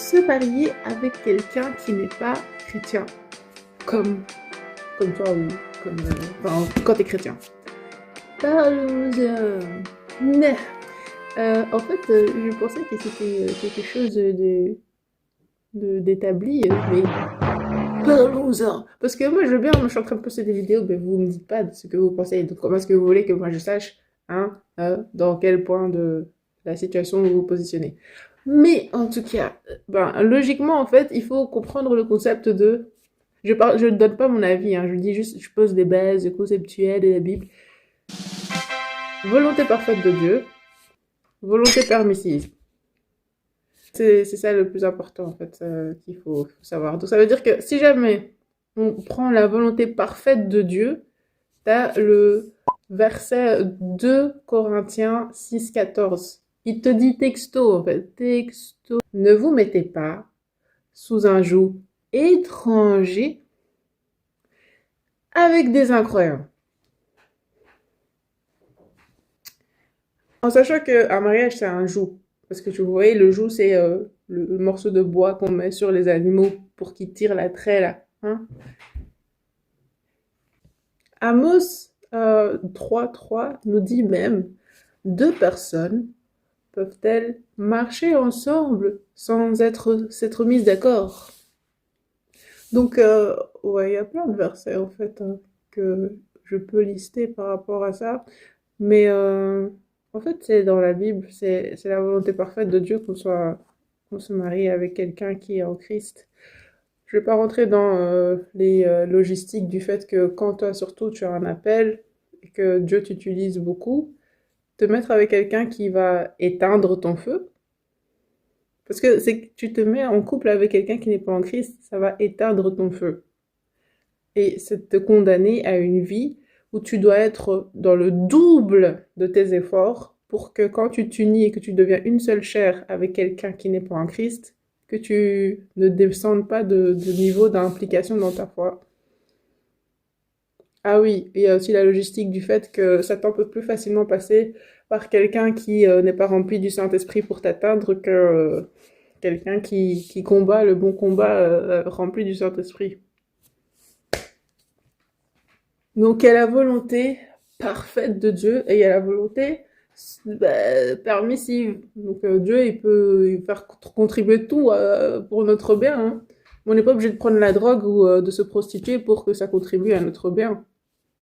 se marier avec quelqu'un qui n'est pas chrétien, comme, comme toi ou enfin, quand tu es chrétien. Parlons-en. En fait, je pensais que c'était quelque chose d'établi, mais parlons-en. Parce que moi, je veux bien, je suis en train de poster des vidéos, mais vous me dites pas de ce que vous pensez. Donc, comment est-ce que vous voulez que moi je sache, hein, dans quel point de la situation vous vous positionnez. Mais en tout cas, ben, logiquement, en fait, il faut comprendre le concept de... je ne donne pas mon avis, hein, je dis juste, je pose des bases conceptuelles de la Bible. Volonté parfaite de Dieu, volonté permissive. C'est ça le plus important, en fait, qu'il faut savoir. Donc, ça veut dire que si jamais on prend la volonté parfaite de Dieu, t'as le verset 2 Corinthiens 6, 14. Il te dit texto, en fait, texto. Ne vous mettez pas sous un joug étranger avec des incroyants. En sachant qu'un mariage, c'est un joug. Parce que tu vois, le joug, c'est le morceau de bois qu'on met sur les animaux pour qu'ils tirent la traie, là. Hein. Amos 3.3 nous dit même, deux personnes peuvent-elles marcher ensemble sans s'être mises d'accord? Donc, ouais, il y a plein de versets, en fait, hein, que je peux lister par rapport à ça. Mais, en fait, c'est dans la Bible, c'est la volonté parfaite de Dieu qu'on se marie avec quelqu'un qui est en Christ. Je vais pas rentrer dans les logistiques du fait que quand toi, surtout, tu as un appel et que Dieu t'utilise beaucoup, te mettre avec quelqu'un qui va éteindre ton feu. Parce que c'est que tu te mets en couple avec quelqu'un qui n'est pas en Christ, ça va éteindre ton feu. Et c'est te condamner à une vie où tu dois être dans le double de tes efforts pour que quand tu t'unis et que tu deviens une seule chair avec quelqu'un qui n'est pas en Christ, que tu ne descendes pas de niveau d'implication dans ta foi. Ah oui, il y a aussi la logistique du fait que Satan peut plus facilement passer par quelqu'un qui n'est pas rempli du Saint-Esprit pour t'atteindre que quelqu'un qui combat le bon combat rempli du Saint-Esprit. Donc il y a la volonté parfaite de Dieu et il y a la volonté permissive. Donc Dieu il faire contribuer tout pour notre bien. Hein. On n'est pas obligé de prendre la drogue ou de se prostituer pour que ça contribue à notre bien.